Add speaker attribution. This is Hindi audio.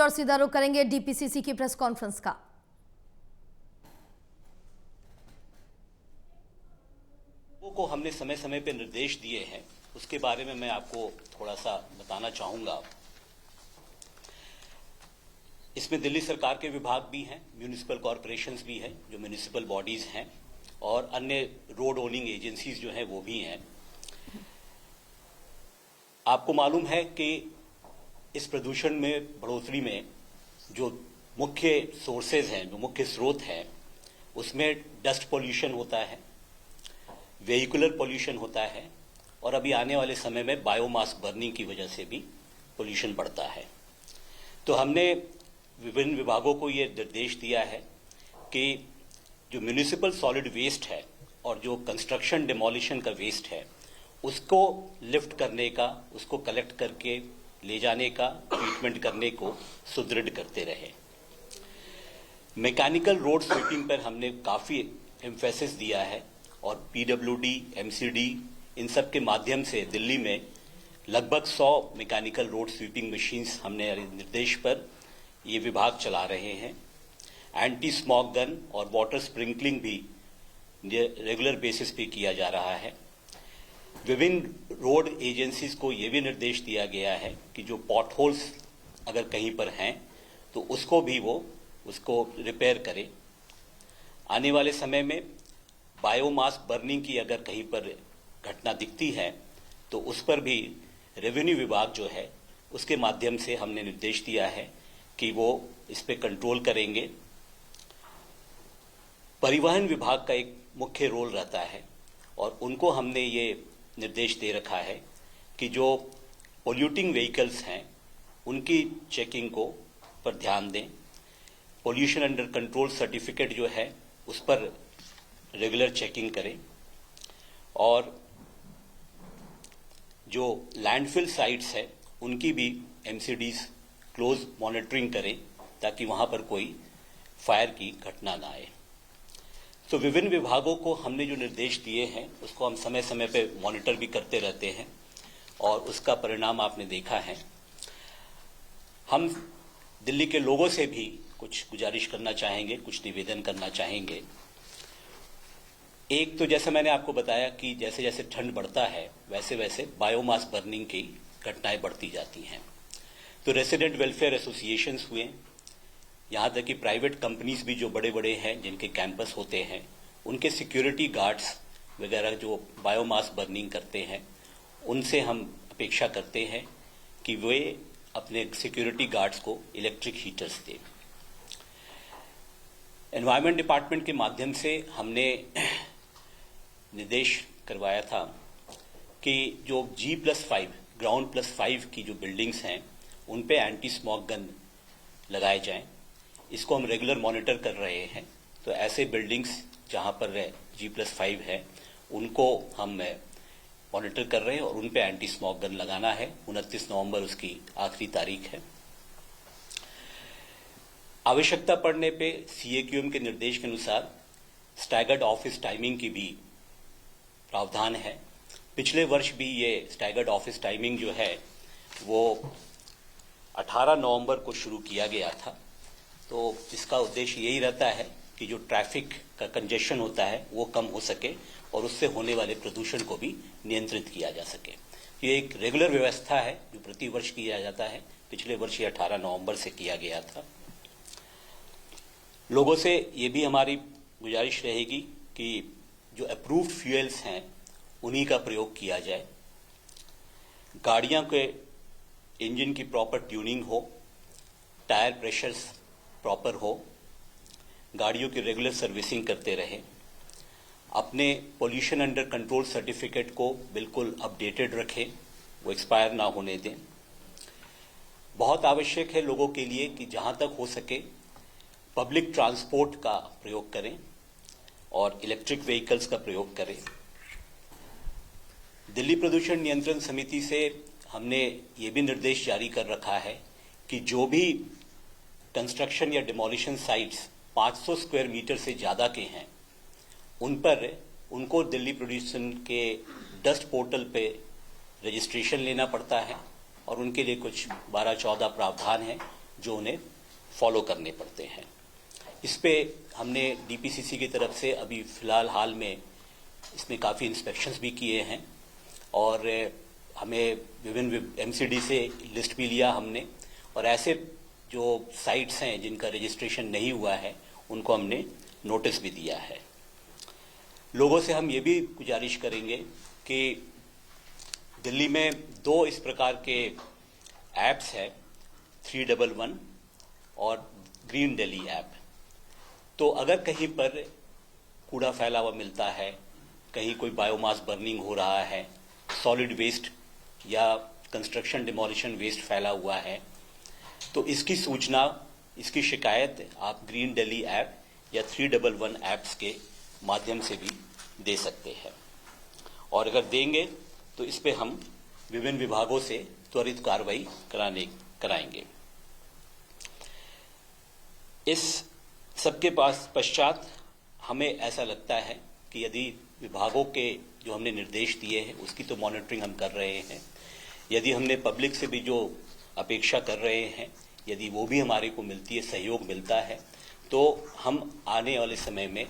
Speaker 1: और सीधा रुख करेंगे डीपीसीसी की प्रेस कॉन्फ्रेंस का।
Speaker 2: को हमने समय समय पर निर्देश दिए हैं, उसके बारे में मैं आपको थोड़ा सा बताना चाहूंगा। इसमें दिल्ली सरकार के विभाग भी हैं, म्यूनिसिपल कॉरपोरेशंस भी हैं, जो म्यूनिसिपल बॉडीज हैं, और अन्य रोड ओनिंग एजेंसीज जो हैं वो भी हैं। आपको मालूम है कि इस प्रदूषण में बढ़ोतरी में जो मुख्य सोर्सेज हैं, जो मुख्य स्रोत हैं, उसमें डस्ट पोल्यूशन होता है, वेहिकुलर पोल्यूशन होता है, और अभी आने वाले समय में बायोमास बर्निंग की वजह से भी पोल्यूशन बढ़ता है। तो हमने विभिन्न विभागों को ये निर्देश दिया है कि जो म्यूनिसिपल सॉलिड वेस्ट है और जो कंस्ट्रक्शन डिमोलिशन का वेस्ट है, उसको लिफ्ट करने का, उसको कलेक्ट करके ले जाने का, ट्रीटमेंट करने को सुदृढ़ करते रहे। मैकेनिकल रोड स्वीपिंग पर हमने काफ़ी एम्फेसिस दिया है, और पीडब्ल्यूडी, एमसीडी, इन सब के माध्यम से दिल्ली में लगभग 100 मैकेनिकल रोड स्वीपिंग मशीन्स हमने निर्देश पर ये विभाग चला रहे हैं। एंटी स्मॉग गन और वाटर स्प्रिंकलिंग भी रेगुलर बेसिस पे किया जा रहा है। विभिन्न रोड एजेंसीज को ये भी निर्देश दिया गया है कि जो पॉट होल्स अगर कहीं पर हैं तो उसको भी वो उसको रिपेयर करें। आने वाले समय में बायोमास बर्निंग की अगर कहीं पर घटना दिखती है तो उस पर भी रेवेन्यू विभाग जो है उसके माध्यम से हमने निर्देश दिया है कि वो इस पे कंट्रोल करेंगे। परिवहन विभाग का एक मुख्य रोल रहता है, और उनको हमने ये निर्देश दे रखा है कि जो पोल्यूटिंग व्हीकल्स हैं उनकी चेकिंग को पर ध्यान दें। पोल्यूशन अंडर कंट्रोल सर्टिफिकेट जो है उस पर रेगुलर चेकिंग करें, और जो लैंडफिल साइट्स है उनकी भी एमसीडीज क्लोज मॉनिटरिंग करें ताकि वहां पर कोई फायर की घटना ना आए। तो विभिन्न विभागों को हमने जो निर्देश दिए हैं उसको हम समय समय पे मॉनिटर भी करते रहते हैं, और उसका परिणाम आपने देखा है। हम दिल्ली के लोगों से भी कुछ गुजारिश करना चाहेंगे, कुछ निवेदन करना चाहेंगे। एक तो जैसे मैंने आपको बताया कि जैसे जैसे ठंड बढ़ता है वैसे वैसे बायोमास बर्निंग की घटनाएं बढ़ती जाती हैं। तो रेसिडेंट वेलफेयर एसोसिएशंस हुए, यहाँ तक कि प्राइवेट कंपनीज भी जो बड़े बड़े हैं जिनके कैंपस होते हैं, उनके सिक्योरिटी गार्ड्स वगैरह जो बायोमास बर्निंग करते हैं, उनसे हम अपेक्षा करते हैं कि वे अपने सिक्योरिटी गार्ड्स को इलेक्ट्रिक हीटर्स दें। एनवायरमेंट डिपार्टमेंट के माध्यम से हमने निर्देश करवाया था कि जो G+5 ग्राउंड +5 की जो बिल्डिंग्स हैं उन पे एंटी स्मॉग गन लगाए जाएं। इसको हम रेगुलर मॉनिटर कर रहे हैं। तो ऐसे बिल्डिंग्स जहां पर G+5 है उनको हम मॉनिटर कर रहे हैं, और उन पे एंटी स्मॉग गन लगाना है। 29 नवंबर उसकी आखिरी तारीख है। आवश्यकता पड़ने पे CAQM के निर्देश के अनुसार स्टैगर्ड ऑफिस टाइमिंग की भी प्रावधान है। पिछले वर्ष भी ये स्टैगर्ड ऑफिस टाइमिंग जो है वो 18 नवंबर को शुरू किया गया था। तो इसका उद्देश्य यही रहता है कि जो ट्रैफिक का कंजेशन होता है वो कम हो सके और उससे होने वाले प्रदूषण को भी नियंत्रित किया जा सके। ये एक रेगुलर व्यवस्था है जो प्रति वर्ष किया जाता है। पिछले वर्ष ये 18 नवंबर से किया गया था। लोगों से ये भी हमारी गुजारिश रहेगी कि जो अप्रूव्ड फ्यूल्स हैं उन्हीं का प्रयोग किया जाए। गाड़ियों के इंजन की प्रॉपर ट्यूनिंग हो, टायर प्रेशर्स प्रॉपर हो, गाड़ियों की रेगुलर सर्विसिंग करते रहें, अपने पोल्यूशन अंडर कंट्रोल सर्टिफिकेट को बिल्कुल अपडेटेड रखें, वो एक्सपायर ना होने दें। बहुत आवश्यक है लोगों के लिए कि जहां तक हो सके पब्लिक ट्रांसपोर्ट का प्रयोग करें और इलेक्ट्रिक व्हीकल्स का प्रयोग करें। दिल्ली प्रदूषण नियंत्रण समिति से हमने ये भी निर्देश जारी कर रखा है कि जो भी कंस्ट्रक्शन या डिमोलिशन साइट्स 500 स्क्वायर मीटर से ज़्यादा के हैं उन पर उनको दिल्ली प्रदूषण के डस्ट पोर्टल पे रजिस्ट्रेशन लेना पड़ता है, और उनके लिए कुछ 12-14 प्रावधान हैं जो उन्हें फॉलो करने पड़ते हैं। इस पे हमने डीपीसीसी की तरफ से अभी फ़िलहाल हाल में इसमें काफ़ी इंस्पेक्शंस भी किए हैं और हमें विभिन्न एमसीडी से लिस्ट भी लिया हमने, और ऐसे जो साइट्स हैं जिनका रजिस्ट्रेशन नहीं हुआ है उनको हमने नोटिस भी दिया है। लोगों से हम ये भी गुजारिश करेंगे कि दिल्ली में 2 इस प्रकार के ऐप्स हैं, 311 और ग्रीन दिल्ली ऐप। तो अगर कहीं पर कूड़ा फैला हुआ मिलता है, कहीं कोई बायोमास बर्निंग हो रहा है, सॉलिड वेस्ट या कंस्ट्रक्शन डिमोलिशन वेस्ट फैला हुआ है, तो इसकी सूचना, इसकी शिकायत आप ग्रीन दिल्ली ऐप या 311 ऐप्स के माध्यम से भी दे सकते हैं। और अगर देंगे तो इस पे हम विभिन्न विभागों से त्वरित कार्रवाई कराएंगे। इस सबके पश्चात हमें ऐसा लगता है कि यदि विभागों के जो हमने निर्देश दिए हैं उसकी तो मॉनिटरिंग हम कर रहे हैं, यदि हमने पब्लिक से भी जो अपेक्षा कर रहे हैं यदि वो भी हमारे को मिलती है, सहयोग मिलता है, तो हम आने वाले समय में